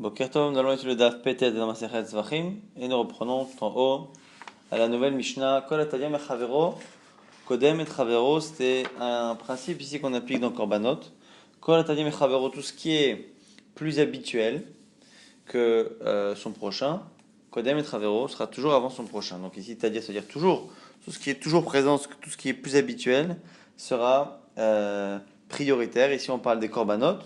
Boker Tov, nous allons étudier le Daf Petet de la Masechet Zvachim et nous reprenons tout en haut à la nouvelle Mishnah Kol Atayam et Chavero. Kodem et Chavero, c'était un principe ici qu'on applique dans Korbanot. Kol Atayam et Chavero, tout ce qui est plus habituel que son prochain, Kodem et Chavero sera toujours avant son prochain. Donc ici, Tadia, c'est-à-dire toujours, tout ce qui est toujours présent, tout ce qui est plus habituel sera prioritaire. Ici, on parle des Korbanot.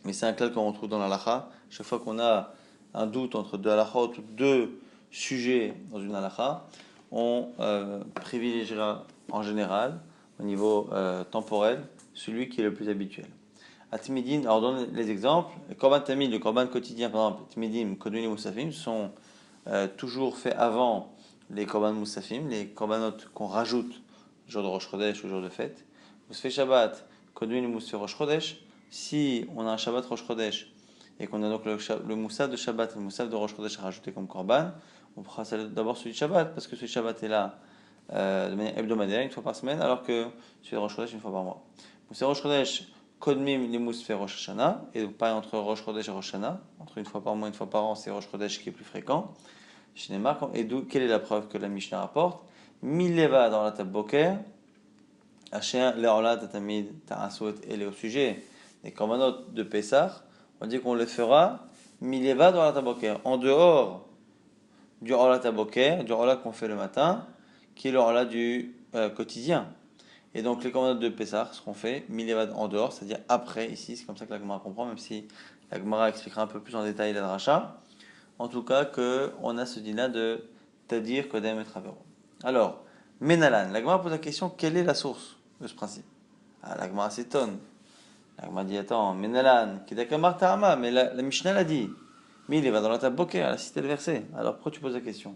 Mais c'est un cas qu'on retrouve dans l'halakha. Chaque fois qu'on a un doute entre deux halakhot ou deux sujets dans une halakha, on privilégiera en général, au niveau temporel, celui qui est le plus habituel. À Tmidin, alors on donne les exemples. Le korban tamid, le korban quotidien, par exemple, Tmidim, Kodouin et Moussafim, sont toujours faits avant les korban Moussafim, les korbanot qu'on rajoute le jour de Rosh Chodesh ou le jour de fête. Moussafé Shabbat, Kodouin et Moussafé Rosh Chodesh. Si on a un Shabbat Rosh Chodesh et qu'on a donc le moussaf de Shabbat et le moussaf de Rosh Chodesh à rajouter comme korban, on fera d'abord celui de Shabbat parce que celui de Shabbat est là de manière hebdomadaire, une fois par semaine, alors que celui de Rosh Chodesh une fois par mois. Moussaf Rosh Chodesh, Kodmim les moussaf Rosh Hashanah, et donc pareil entre Rosh Chodesh et Rosh Hashanah, entre une fois par mois et une fois par an, c'est Rosh Chodesh qui est plus fréquent. Et d'où, quelle est la preuve que la Mishnah rapporte? Mileva dans la table Boker, Asher Leola Tatamid Ta'asot, et au sujet des korbanot de Pessah, on dit qu'on le fera mileva dans la taboker, en dehors du Ola taboker, du Ola qu'on fait le matin, qui est le Ola du quotidien. Et donc les korbanot de Pessah seront faits mileva en dehors, c'est-à-dire après, ici, c'est comme ça que la Gemara comprend, même si la Gemara expliquera un peu plus en détail la dracha. En tout cas, qu'on a ce dîner de Tadir, Kodem et Travero. Alors, Menalan, la Gemara pose la question, quelle est la source de ce principe? La Gemara s'étonne. La Gemara dit, attends, Menalan, Kedakamar Ta'ama, mais la Mishnah l'a dit. Mais il va dans la table Boker, elle a cité le verset. Alors pourquoi tu poses la question?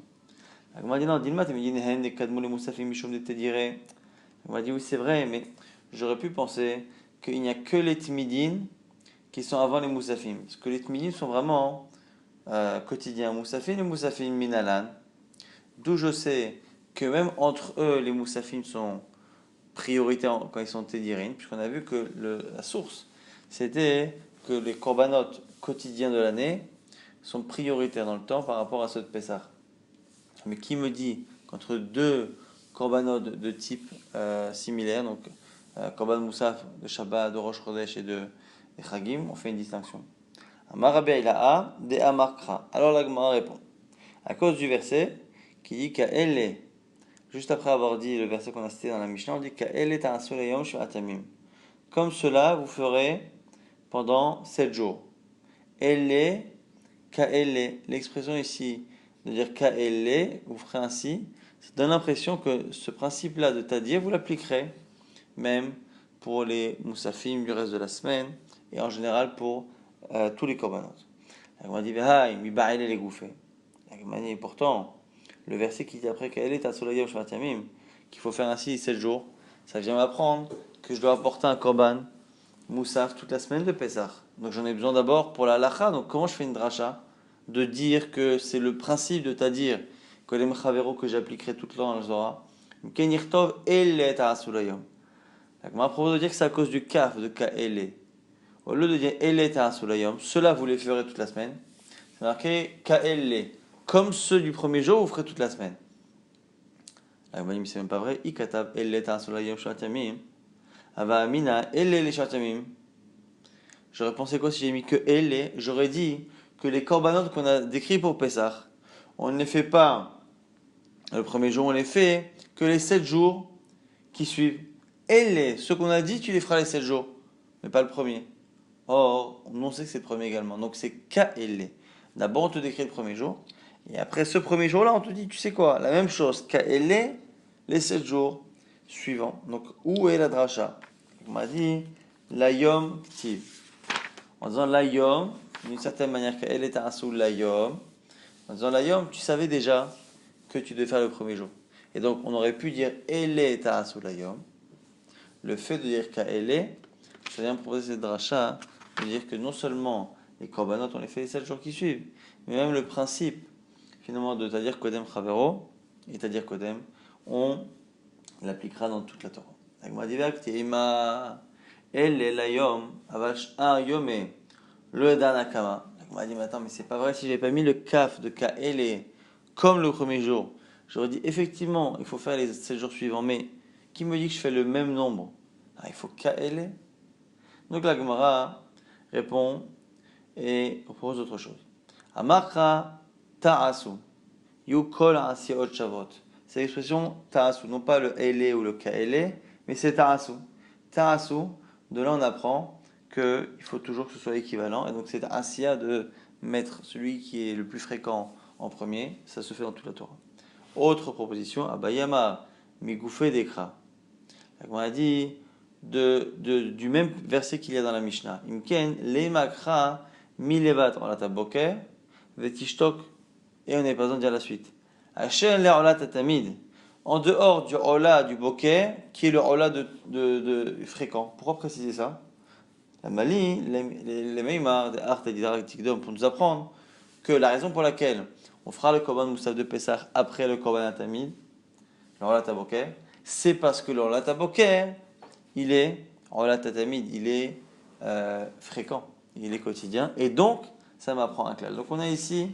La Gemara dit, non, dis-moi, tu me dis, Nehen, de Kadmou, le Moussafim, Mishum, de Tedire. La Gemara dit, oui, c'est vrai, mais j'aurais pu penser qu'il n'y a que les Tmidines qui sont avant les Moussafim. Parce que les Tmidines sont vraiment quotidiens. Moussafim et Moussafim Minalan. D'où je sais que même entre eux, les Moussafim sont prioritaires quand ils sont tédirines, puisqu'on a vu que la source, c'était que les korbanot quotidiens de l'année sont prioritaires dans le temps par rapport à ceux de Pessah. Mais qui me dit qu'entre deux korbanot de type similaire, donc korban moussaf de Shabbat, de Rosh Chodesh et de Chagim, on fait une distinction. Amar Rabbi Ilaha de Amar Kra. Alors la Gemara répond, à cause du verset qui dit qu'elle, juste après avoir dit le verset qu'on a cité dans la Mishnah, on dit qu'elle ta'asul shu atamim. Comme cela, vous ferez pendant 7 jours. Elle, ka'elle, l'expression ici de dire ka'elle, vous ferez ainsi, ça donne l'impression que ce principe-là de tadir, vous l'appliquerez même pour les moussafim du reste de la semaine et en général pour tous les korbanot. La Gemara dit, mi ba'ile les gouffés. La Gemara dit, pourtant, le verset qui dit après qu'elle est à Solayim Shvatamim, qu'il faut faire ainsi 7 jours, ça vient m'apprendre que je dois apporter un korban moussaf toute la semaine de Pessah. Donc j'en ai besoin d'abord pour la lacha. Donc comment je fais une dracha de dire que c'est le principe de Tadir, Kolem Chavero, que j'appliquerai tout le temps dans le Zohar. Kenirtov elle à Solayim. La Gemara propose de dire que c'est à cause du kaf de Ka'ele. Au lieu de dire elle à Solayim, cela vous les ferez toute la semaine. C'est marqué Ka'ele. Comme ceux du premier jour, vous ferez toute la semaine. La Gemara dit, mais c'est même pas vrai. Ikatab elle à Solayim Shatamim. Ava Amina elle les Shatamim. J'aurais pensé quoi si j'ai mis que elle? J'aurais dit que les korbanot qu'on a décrits pour Pessah, on ne les fait pas le premier jour, on les fait que les 7 jours qui suivent. Elle, ce qu'on a dit, tu les feras les 7 jours, mais pas le premier. Or, on sait que c'est le premier également. Donc c'est Ka'elle. D'abord, on te décrit le premier jour. Et après ce premier jour-là, on te dit, tu sais quoi? La même chose. Ka'elle, les 7 jours suivants. Donc, où est la dracha? On m'a dit, la yom ktiv. En disant la yom, d'une certaine manière, Ka'elle est un sous la yom. En disant la yom, tu savais déjà que tu devais faire le premier jour. Et donc, on aurait pu dire, elle est à sous la yom. Le fait de dire Ka'elle, ça vient proposer cette dracha, de dire que non seulement les korbanot, on les fait les 7 jours qui suivent, mais même le principe, finalement, de Tadir Kodem Chavero, et Tadir Kodem, on l'appliquera dans toute la Torah. La Gemara dit, elle est la yom, avash un yomé, le danakama. La On m'a dit, mais attends, mais c'est pas vrai, si j'avais pas mis le kaf de Kaele comme le premier jour, j'aurais dit, effectivement, il faut faire les 7 jours suivants, mais qui me dit que je fais le même nombre? Ah, il faut Kaele. Donc la Gemara répond et propose autre chose. Amakra ta'asu, yukol asiot shavot. C'est l'expression ta'asu, non pas le ele ou le kaele, mais c'est ta'asu. Ta'asu, de là on apprend qu'il faut toujours que ce soit équivalent, et donc c'est asiya de mettre celui qui est le plus fréquent en premier, ça se fait dans toute la Torah. Autre proposition, abayama migoufe dekra. On a dit du même verset qu'il y a dans la Mishnah. Imken le makra milevat olat boker vetishtok, et on n'est pas besoin de dire la suite. Asher le olat tamid, en dehors du ola du boker qui est le ola de fréquent. Pourquoi préciser ça? La Mali, les Meimar, des Art et Didaktikdom, pour nous apprendre que la raison pour laquelle on fera le Korban Moussaf de Pessah après le Korban Tamid, le Olat Boker, c'est parce que le Olat Boker, il est Olat Tamid, il est fréquent, il est quotidien, et donc ça m'apprend un klal. Donc on a ici,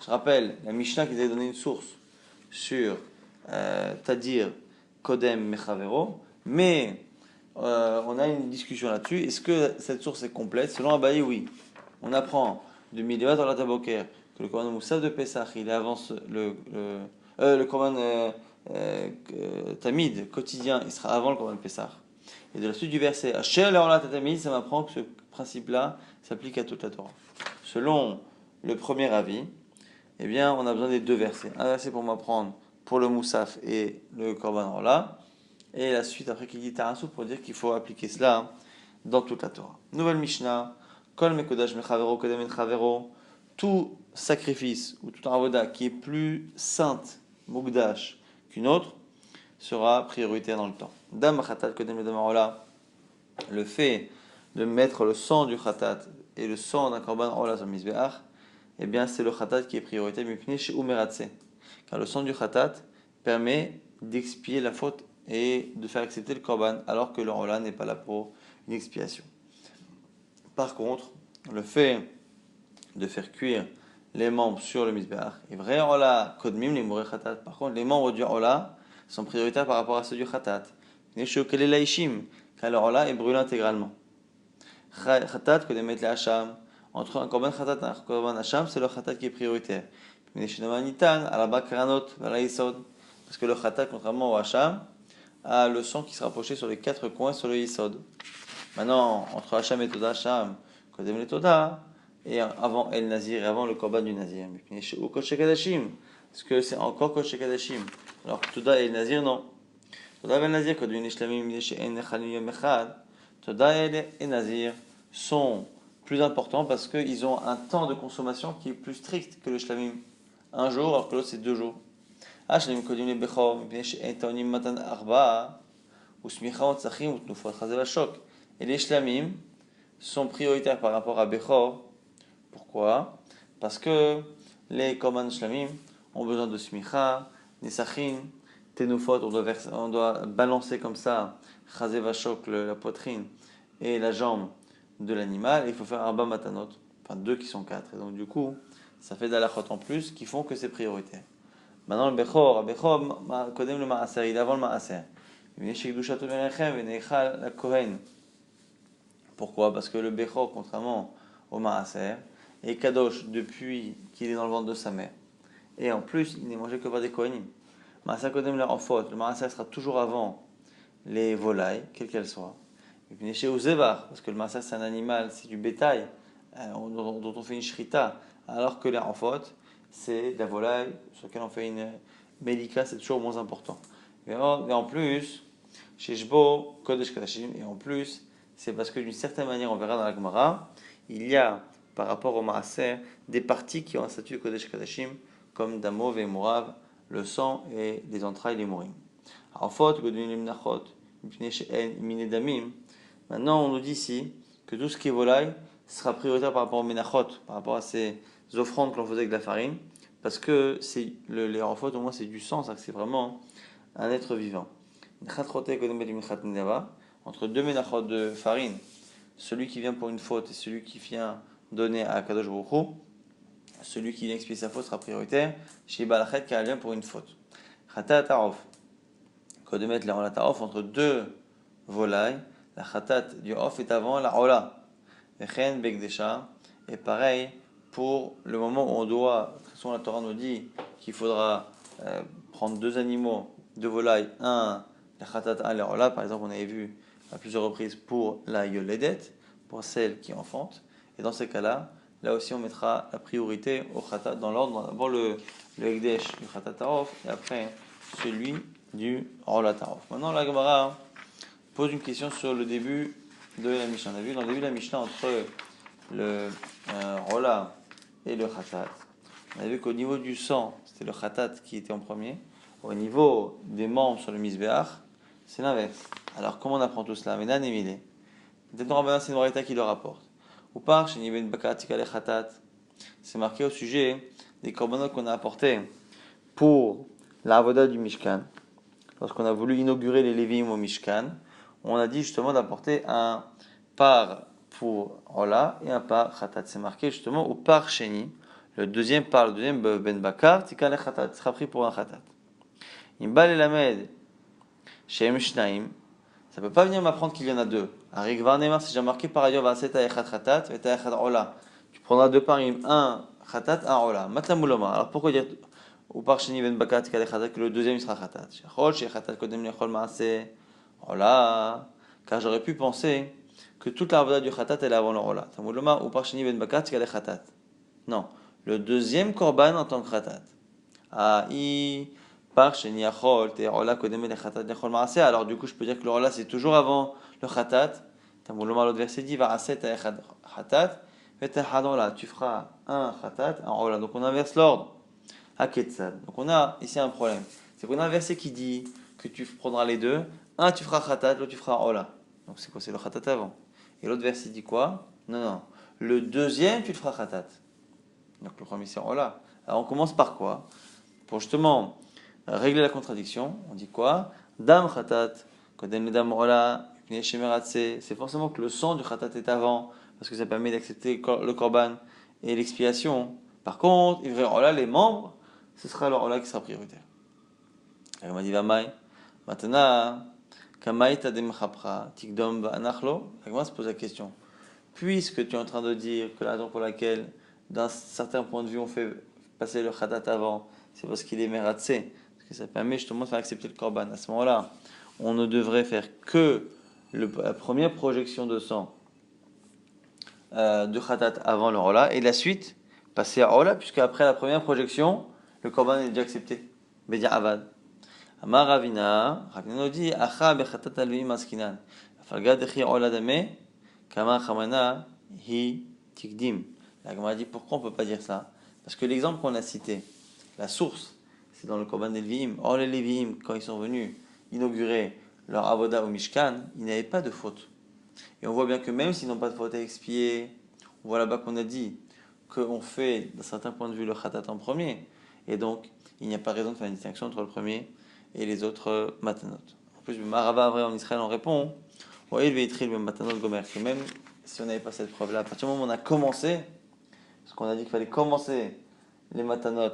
je rappelle, la Mishnah qui nous a donné une source sur Tadir Kodem Mechavero, mais on a une discussion là-dessus. Est-ce que cette source est complète? Selon Abaye, oui. On apprend de Milevat dans la Taboker que le Korban Moussaf de Pessah, il avance le Korban Tamid quotidien, il sera avant le Korban Pessah. Et de la suite du verset, Asher le'olat Tamid, ça m'apprend que ce principe-là s'applique à toute la Torah. Selon le premier avis, eh bien, on a besoin des deux versets. Un verset pour m'apprendre pour le Moussaf et le Korban Rola, et la suite après qui dit Tarassou pour dire qu'il faut appliquer cela dans toute la Torah. Nouvelle Mishnah, Kol Mekodash Mechavero Kodem Mechavero, tout sacrifice ou tout avoda qui est plus sainte, Mugdash, qu'une autre, sera prioritaire dans le temps. Dam Khatat Kodem Ledam Rola, le fait de mettre le sang du Khatat et le sang d'un Korban Rola sur le Mizbeach, eh bien c'est le Khatat qui est prioritaire, chez Umeratse. Car le sang du Khatat permet d'expier la faute et de faire accepter le Korban, alors que le Rola n'est pas là pour une expiation. Par contre, le fait de faire cuire les membres sur le Mizbeach est vrai Rola Kodmim, les Mouré Khatat. Par contre, les membres du Rola sont prioritaires par rapport à ceux du Khatat. Car le Rola est brûlé intégralement. Khatat, Kodemet le Hacham. Entre un Korban Khatat et un Korban Hacham, c'est le Khatat qui est prioritaire. Parce que le Khatat, contrairement au Hacham, a le sang qui se rapprochait sur les quatre coins sur le Yisod. Maintenant, entre Hacham et Toda, Hacham, Kodem le Toda, et avant El Nazir et avant le Korban du Nazir. Parce que c'est encore Kosh Kadashim. Alors que Toda et El Nazir, non. Toda et El Nazir, Kodem le Shlamim, Toda et Nazir sont plus importants parce qu'ils ont un temps de consommation qui est plus strict que le Shlamim. Un jour, alors que l'autre c'est 2 jours. Et les shlamim sont prioritaires par rapport à Bechor. Pourquoi? Parce que les korban shlamim ont besoin de smicha, nesachin, tenufot, on doit balancer comme ça, chaze vashok, la poitrine et la jambe de l'animal, et il faut faire arba matanot, enfin 2 qui sont 4. Et donc du coup, ça fait d'alachot en plus qui font que c'est prioritaire. Maintenant le Bechor, Kodem le Maaser, il est avant le Maaser. Pourquoi? Parce que le Bechor, contrairement au Maaser, est Kadosh depuis qu'il est dans le ventre de sa mère. Et en plus, il n'est mangé que par des Kohanim. Maaser Kodem le Enfot, le Maaser sera toujours avant les volailles, quelles qu'elles soient. Et puis chez Uzevar, parce que le Maaser c'est un animal, c'est du bétail, dont on fait une shrita, alors que les Enfot, c'est de la volaille sur laquelle on fait une Melika, c'est toujours moins important. Et en plus, chez Shbo, Kodesh Kadashim, et en plus, c'est parce que d'une certaine manière, on verra dans la Gemara, il y a, par rapport au Maaser, des parties qui ont un statut de Kodesh Kadashim, comme Damov et Mourav, le sang et les entrailles, les Mourim. Maintenant, on nous dit ici que tout ce qui est volaille sera prioritaire par rapport au Menachot, par rapport à ces offrandes que l'on faisait avec de la farine, parce que c'est les Arafot, au moins c'est du sang, c'est vraiment un être vivant. Entre deux Menachot de farine, celui qui vient pour une faute et celui qui vient donné à Kadosh Baruch Hu, celui qui vient expier sa faute sera prioritaire. Chez Balachet, car elle vient pour une faute. Khatat Tarof. Quand de mettre la Ola Tarof entre deux volailles, la Khatat du Off est avant la Ola. Vechen Begdesha. Et pareil, pour le moment où on doit, de toute façon la Torah nous dit qu'il faudra prendre deux animaux, deux volailles, un, la Khatat, un, la Ola. Par exemple, on avait vu à plusieurs reprises pour la Yoledet, pour celle qui enfante. Et dans ces cas-là, là aussi on mettra la priorité au Khatat dans l'ordre. D'abord le Ekdesh du Khatat Tarof et après celui du Ola Tarof. Maintenant la Gemara pose une question sur le début de la Mishnah. On a vu dans le début de la Mishnah entre le Ola et le Khatat. On a vu qu'au niveau du sang, c'était le Khatat qui était en premier. Au niveau des membres sur le Mizbeach, c'est l'inverse. Alors comment on apprend tout cela? Menan et Milé. Peut-être Rabbanan, c'est une Braïta qui le rapporte. Ou par chez Niben Bakatika le Khatat. C'est marqué au sujet des korbanot qu'on a apportés pour la avoda du Mishkan. Lorsqu'on a voulu inaugurer les Lévim au Mishkan, on a dit justement d'apporter un par pour Ola et un par Khatat. C'est marqué justement au par Sheni. Le deuxième Ben Bakar, Tika le Khatat, sera pris pour un Khatat. Imbal et Lamed, Shem Shnaim, ça ne peut pas venir m'apprendre qu'il y en a deux. Arik Varnemar, c'est déjà marqué par ailleurs, Vaseta Echad Khatat, Veta Echad Ola. Tu prendras deux parim, un Khatat, un Ola. Matlamuloma. Alors pourquoi dire ou par Sheni Ben Bakar, Tika le Khatat, que le deuxième sera Khatat? Shechol, Shechatat Kodem Lechol Maase, Ola. Car j'aurais pu penser que toute la avoda du Khatat est avant le Ola. Tamuloma, ou par Sheni Ben Bakar, Tika le Khatat. Non. Le deuxième korban en tant que khatat. Par sheni achol, te rola kodem le khatat nechol maase. Alors du coup, je peux dire que le rola c'est toujours avant le khatat. Tamuloma, l'autre verset dit va aset ta khatat, et ta hadola. Tu feras un khatat, un rola. Donc on inverse l'ordre. Haketzad. Donc on a ici un problème. C'est qu'on a un verset qui dit que tu prendras les deux. Un tu feras khatat, l'autre tu feras rola. Donc c'est quoi? C'est le khatat avant. Et l'autre verset dit quoi? Non. Le deuxième tu le feras khatat. Donc le premier c'est Ola. Alors on commence par quoi? Pour justement régler la contradiction, on dit quoi? Dam Khatat, Kodem le Dam Ola, c'est forcément que le sang du Khatat est avant, parce que ça permet d'accepter le Korban et l'expiation. Par contre, Ivre Ola, les membres, ce sera leur Ola qui sera prioritaire. Alors on m'a dit Vamai, maintenant, Kamai Tadem Chapra, Tikdom Anachlo, on se pose la question. Puisque tu es en train de dire que la raison pour laquelle d'un certain point de vue, on fait passer le khatat avant, c'est parce qu'il est meratsé, parce que ça permet justement de faire accepter le korban. À ce moment-là, on ne devrait faire que la première projection de sang de khatat avant le rola, et la suite, passer à rola, puisque après la première projection, le korban est déjà accepté. Bedia avad. Amar Ravina nous dit, Acha bechatat alvi maskinan. Falga dechi rola dame, kama chamana hi tikdim. La Gemara dit pourquoi on ne peut pas dire ça? Parce que l'exemple qu'on a cité, la source, c'est dans le Korban des Lévi'im. Or, les Lévi'im, quand ils sont venus inaugurer leur avoda au Mishkan, ils n'avaient pas de faute. Et on voit bien que même s'ils n'ont pas de faute à expier, on voit là-bas qu'on a dit qu'on fait, d'un certain point de vue, le khatat en premier. Et donc, il n'y a pas raison de faire une distinction entre le premier et les autres matanot. En plus, le Marava, vrai, en Israël, on répond, voyez, le Veitril, le matanot gomer, que même si on n'avait pas cette preuve-là, à partir du moment où on a commencé, parce qu'on a dit qu'il fallait commencer les matanot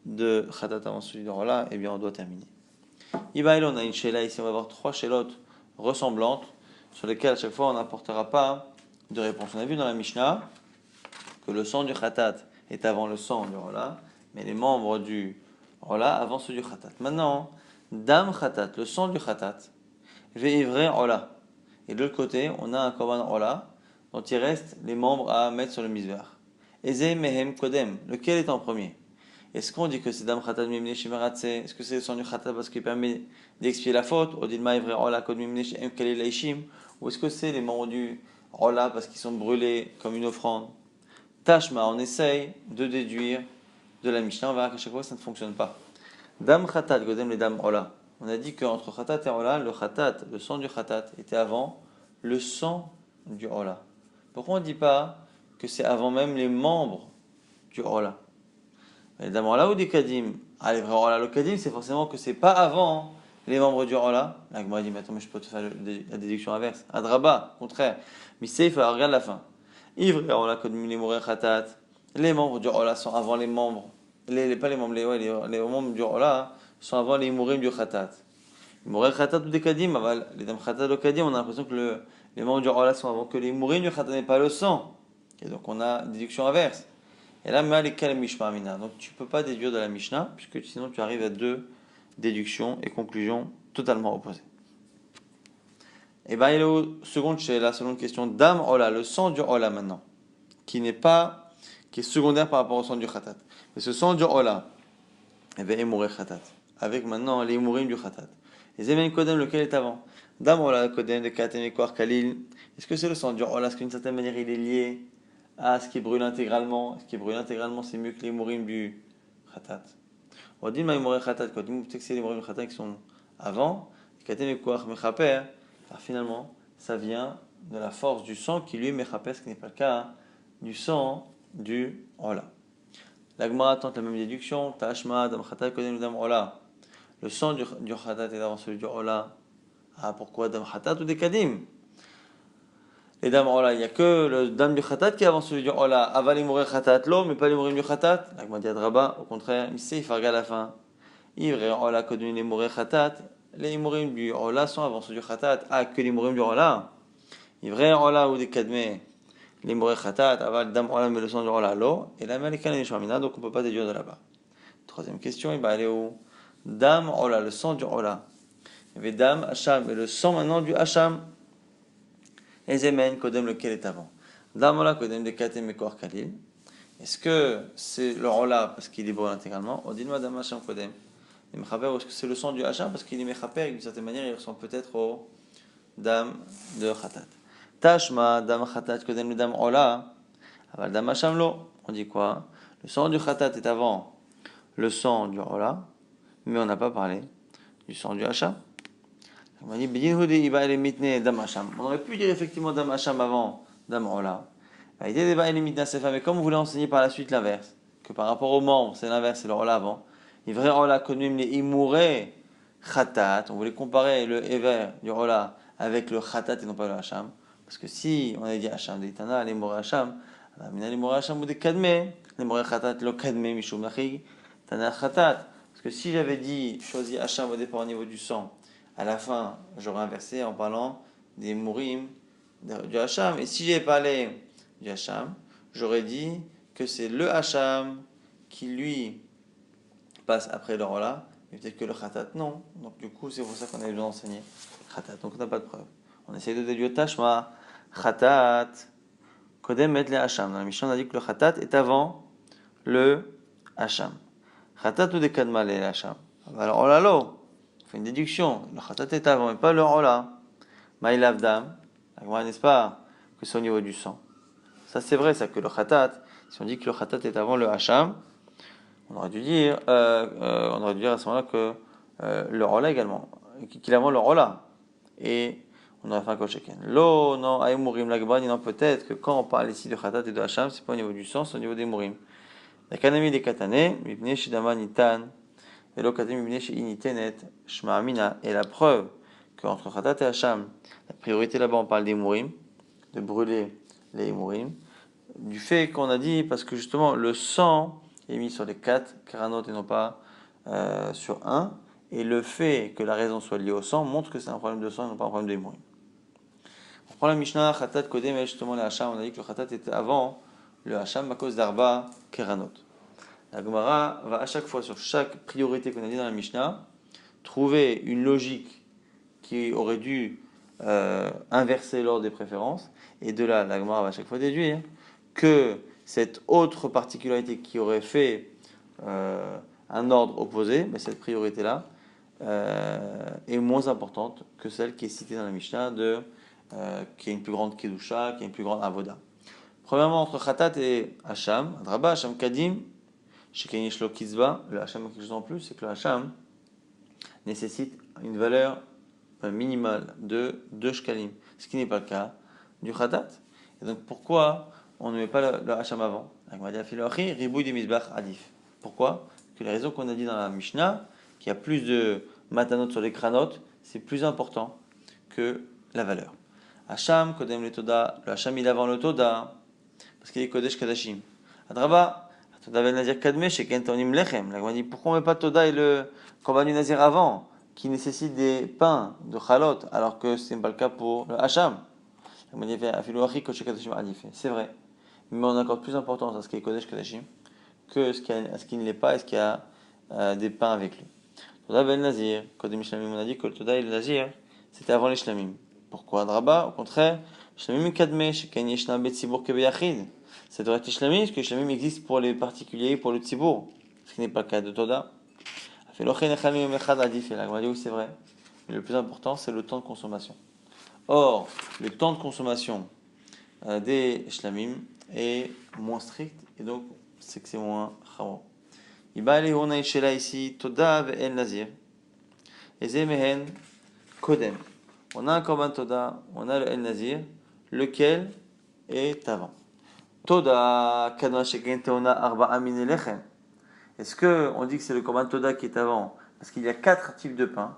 de Khatat avant celui de Rola, eh bien on doit terminer. Ibaïl, on a une shéla ici, on va avoir trois shélotes ressemblantes, sur lesquelles à chaque fois on n'apportera pas de réponse. On a vu dans la Mishnah que le sang du Khatat est avant le sang du Rola, mais les membres du Rola avant ceux du Khatat. Maintenant, Dam Khatat, le sang du Khatat, ve'ivre Rola. Et de l'autre côté, on a un Korban Rola, dont il reste les membres à mettre sur le misver. Eze mehem kodem, lequel est en premier? Est-ce qu'on dit que c'est dam khatat mimne shimeratse? Est-ce que c'est le sang du khatat parce qu'il permet d'expier la faute? Odilma ivre ola kod mimne shem kalil laishim? Ou est-ce que c'est les membres du rola parce qu'ils sont brûlés comme une offrande? Tashma, on essaye de déduire de la Mishnah, on verra qu'à chaque fois ça ne fonctionne pas. Dam khatat kodem les dam rola. On a dit qu'entre khatat et rola, le khatat, le sang du khatat était avant le sang du rola. Pourquoi on ne dit pas que c'est avant même les membres du Rola? Les dames Rola ou des Kadim? Ah, les vrais Rola, le Kadim, c'est forcément que c'est pas avant les membres du Rola. La Gemara dit, mais attends, mais je peux te faire la déduction inverse. Adraba, contraire. Mais c'est, regarde la fin. Ivre, Ola Kodmi Limure Khatat. Les membres du Ola sont avant les membres. Pas les membres, les membres du Ola sont avant les Imurim du Khatat. Imurim Khatat ou des Kadim, les Dam Khatat ou Kadim, on a l'impression que les membres du Ola sont avant que les Imurim du Khatat n'est pas le sang. Et donc on a une déduction inverse. Et là, Malika Mishma Amina. Donc tu ne peux pas déduire de la Mishnah, puisque sinon tu arrives à deux déductions et conclusions totalement opposées. Et bien, il est au second chez la seconde question. Dam Ola, le sang du Ola maintenant, qui est secondaire par rapport au sang du Khatat. Mais ce sang du Ola, et bien, Emourer Khatat. Avec maintenant les Emourim du Khatat. Les Emen Kodem, lequel est avant? Dam Ola Kodem de Katem et Kwar Khalil. Est-ce que c'est le sang du Ola? Est-ce qu'une certaine manière il est lié à ce qui brûle intégralement? Ce qui brûle intégralement, c'est mieux que les Emourim du Khatat. On dit ma Emourer Khatat, quand tu sais que c'est les Emourim du Khatat qui sont avant, Katem et Kwar Mechaper. Alors finalement, ça vient de la force du sang qui lui est Mechaper, ce qui n'est pas le cas du sang du Ola. La Gemara tente la même déduction. Tashma, Dam Khatat, Kodem, Dam Ola. Le sang du Khatat est avant celui du Ola. Ah, pourquoi Dam Khatat ou des Kadim? Les Dam Ola, il n'y a que le Dam du Khatat qui est avant celui du Ola. Aval les Mourir Khatat, l'eau, mais pas les Mourir du Khatat. La Gemara dit Adraba, au contraire, il sait, il farga à la fin. Ivre et Ola, Kodem, les Mourir Khatat. Les Mourim du Ola sont avant ceux du Khatat. Ah, que les Mourim du Ola. Ivre Ola ou des Kadme. Les Mourir Khatat, aval Dam Ola, mais le sang du Ola, l'eau. Et la Malika les Shmamina, donc on ne peut pas déduire de là-bas. Troisième question, elle est où? Dam Ola, le sang du Ola. Il y avait Dam Hacham, et le sang maintenant du Hacham. Ezemen, Kodem, lequel est avant? Dam Ola, Kodem, de Katem et Kor Khalil. Est-ce que c'est le Ola parce qu'il est brûlé intégralement? Ou dis-moi Dam Hacham Kodem. Et Mechaper, ou est-ce que c'est le sang du Hacham parce qu'il est Mechaper et d'une certaine manière il ressemble peut-être au Dam de Khatat. Tashma, Dam Khatat, Kodem, le Dam Ola. Aval Dam Hacham lo. On dit quoi? Le sang du Khatat est avant le sang du Ola, mais on n'a pas parlé du sang du Hacham. On m'a dit, on aurait pu dire effectivement Dam Hacham avant Dam Ola. Mais comme on voulait enseigner par la suite l'inverse, que par rapport aux membres, c'est l'inverse, c'est le Ola avant. Il vrai Ola connu les Imuré Khatat. On voulait comparer le Ever du Ola avec le Khatat et non pas le Hacham. Parce que si on avait dit Hacham, des Tana, les Imuré Hacham, les Imuré Hacham ou des Kadme, les Imuré Khatat, le Kadme, Mishum Nachi, Tana Khatat. Parce que si j'avais dit, choisi Hacham au départ au niveau du sang, à la fin, j'aurais inversé en parlant des Mourim du Hacham. Et si j'avais parlé du Hacham, j'aurais dit que c'est le Hacham qui lui passe après le Ola, mais peut-être que le Khatat non. Donc du coup, c'est pour ça qu'on a besoin d'enseigner Khatat. Donc on n'a pas de preuve. On essaie de déduire Tashma, Khatat, Kodem et le Hacham. Dans la Mishnah, on a dit que le Khatat est avant le Hacham. Khatat ou des Kadma le Hacham. Alors Ola lo. On fait une déduction. Le Khatat est avant et pas le Ola. Maïlavdam. N'est-ce pas que c'est au niveau du sang? Ça c'est vrai, ça que le Khatat. Si on dit que le Khatat est avant le Hacham, on aurait dû dire à ce moment-là que le Ola également, qu'il est avant le Ola. Et on aurait fait un kosheken. Lo, non, Aïmourim, l'Agban, non, peut-être que quand on parle ici de Khatat et de Hacham, c'est pas au niveau du sang, c'est au niveau des Mourim. La kanami des katane, mibne shidama nitan, et lo katane mibne shinitenet, shma amina. Et la preuve qu'entre Khatat et Hacham, la priorité là-bas, on parle des Mourim, de brûler les Mourim, du fait qu'on a dit, parce que justement, le sang est mis sur les 4 karanotes et non pas sur un, et le fait que la raison soit liée au sang montre que c'est un problème de sang et non pas un problème de Mourim. On prend la Mishnah, Khatat Kodem, et justement le Hacham, on a dit que le Khatat était avant le Hacham à cause d'Arba Keranot. La Gemara va à chaque fois, sur chaque priorité qu'on a dit dans la Mishnah, trouver une logique qui aurait dû inverser l'ordre des préférences, et de là, la Gemara va à chaque fois déduire que cette autre particularité qui aurait fait un ordre opposé, mais cette priorité-là est moins importante que celle qui est citée dans la Mishnah qui a une plus grande Kedusha, qui a une plus grande Avoda. Premièrement, entre Khatat et Hacham, Adraba, Hacham Kadim, Shekenish Lo Kizba, le Hacham a quelque chose en plus, c'est que le Hacham nécessite une valeur minimale de 2 shkalim, ce qui n'est pas le cas du Khatat. Et donc pourquoi on ne met pas le Hacham avant? Pourquoi? Parce que les raisons qu'on a dit dans la Mishnah, qu'il y a plus de matanot sur les kranot, c'est plus important que la valeur. Hacham, Kodem le Toda, le Hacham il est avant le Toda. parce qu'il est Kodesh Kadashim. Adraba, Toda ben Nazir Kadme, Sheken Tonim Lechem. La Gemara dit pourquoi on met pas Toda et le Korban du Nazir avant, qui nécessite des pains de Chalot, alors que ce n'est pas le cas pour le Hacham. La Gemara dit Afilu Achi Kodesh Kadashim Adif. C'est vrai, mais on accorde plus d'importance à ce qui est Kodesh Kadashim que à ce qui ne l'est pas et ce qui a des pains avec lui. Toda ben Nazir, Kodem Shlamim, on a dit que le Toda et le Nazir, c'était avant les Shlamim. Pourquoi Adraba, au contraire, Shlamim Kadme, Sheken Yeshna Betzibur Kebeyachid. Ça devrait être Shlamim, parce que Shlamim existe pour les particuliers, pour le Tzibour, ce qui n'est pas le cas de Toda. La Gemara dit oui, c'est vrai, mais le plus important, c'est le temps de consommation. Or, le temps de consommation des Shlamim est moins strict, et donc c'est que c'est moins Chamo. On a ici Toda ve'el Nazir. Et Zemehen Kodem. On a un Korban Toda, on a le El Nazir, lequel est avant. Toda Kadma Sheken Teona Arba'a Min Lechem. Est-ce que on dit que c'est le Korban Toda qui est avant parce qu'il y a 4 types de pain?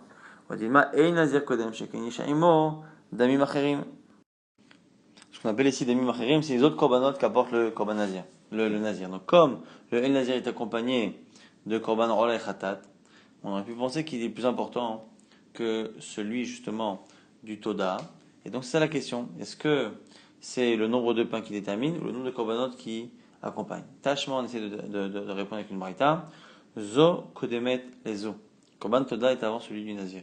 On dit Ma El Nazir Kodem Sheken Yishaimo Damim Acherim. Ce qu'on appelle ici Damim Acherim, c'est les autres Korbanot qu'apporte le Korban Nazir, le Nazir. Donc comme le El Nazir est accompagné de Korban Ola et Khatat, on aurait pu penser qu'il est plus important que celui justement du Toda. Et donc c'est ça la question. Est-ce que c'est le nombre de pains qui détermine ou le nombre de korbanot qui accompagne? Tâchement, on essaie de répondre avec une braïta. Zo kodemet les zo. Korban Toda est avant celui du Nazir.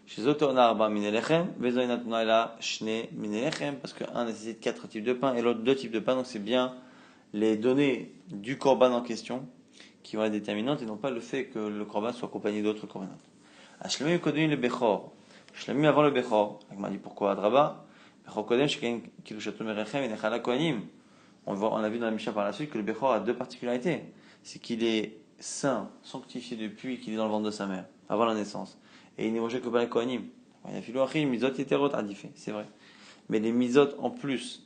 Chez Zo to'na arba minelechem, vezo inatuna ela shne minelechem, parce qu'un nécessite 4 types de pain et l'autre 2 types de pain. Donc c'est bien les données du korban en question qui vont être déterminantes et non pas le fait que le korban soit accompagné d'autres korbanot. Ashlamim kodem le bechor. Shlamim avant le bechor. On m'a dit pourquoi Adraba. Bechor kodem sheken kilushato merechem et nechala kohanim. On a vu dans la Mishnah par la suite que le bechor a 2 particularités. C'est qu'il est saint, sanctifié depuis qu'il est dans le ventre de sa mère, avant la naissance. Et il n'est mangé que par les kohanim. Il y a filu achim, mizot yeterot adifé, c'est vrai. Mais les mizot en plus,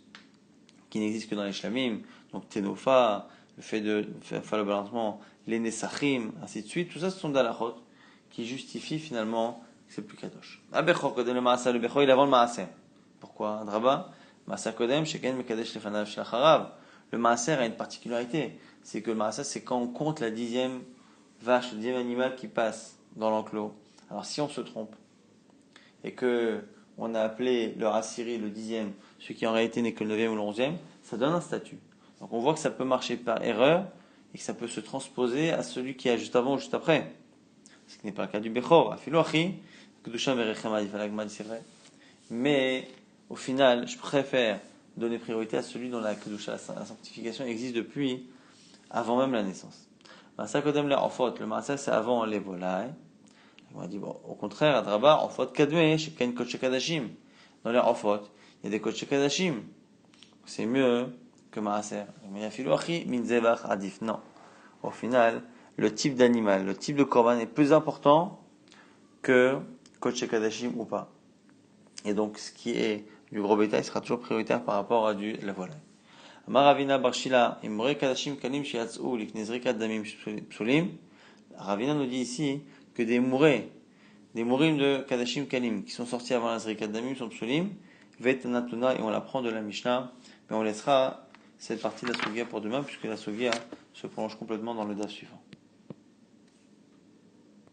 qui n'existent que dans les shlamim, donc tenofa, le fait de faire le balancement, les nesachim, ainsi de suite, tout ça ce sont des halachot qui justifient finalement que c'est plus kadosh. Bechor kodem le maaseh, le bechor il est avant le maaseh. Pourquoi Adraba, maaseh kodem sheken mekadesh lefanav shlacharav. Le maaser a une particularité, c'est que le maaser c'est quand on compte la 10e vache, le 10e animal qui passe dans l'enclos. Alors si on se trompe et que on a appelé le Assyri le 10e, ce qui en réalité n'est que le 9e ou le 11e, ça donne un statut. Donc on voit que ça peut marcher par erreur et que ça peut se transposer à celui qui a juste avant ou juste après. Ce qui n'est pas le cas du Bechor. Afiloachi, Kedusha Merechem Adifalagmad, c'est vrai. Mais au final, je préfère donner priorité à celui dont la Kedusha, la sanctification existe depuis avant même la naissance. Masa Kodem le Ofot, le Masa c'est avant les volailles. On m'a dit, bon, au contraire, à Draba, Ofot Kadme, Sheken Kodesh Kadashim. Dans les Ofot, il y a des Kodesh Kadashim. C'est mieux que Maaser. Mais Afiloachi, Min Zevach Adif. Non. Au final, le type d'animal, le type de korban est plus important que Kodesh Kadashim ou pas. Et donc, ce qui est du gros bétail sera toujours prioritaire par rapport à la volaille. Maravina Barshila, Imre Kadashim Kalim Shiatsu, Liknezrikat Damim Psulim. Ravina nous dit ici que des mourim de Kadashim Kalim qui sont sortis avant la Zrikat Damim sont Psulim, Vetanatuna, et on l'apprend de la Mishnah, mais on laissera cette partie de la Sugia pour demain, puisque la Sugia se prolonge complètement dans le daf suivant.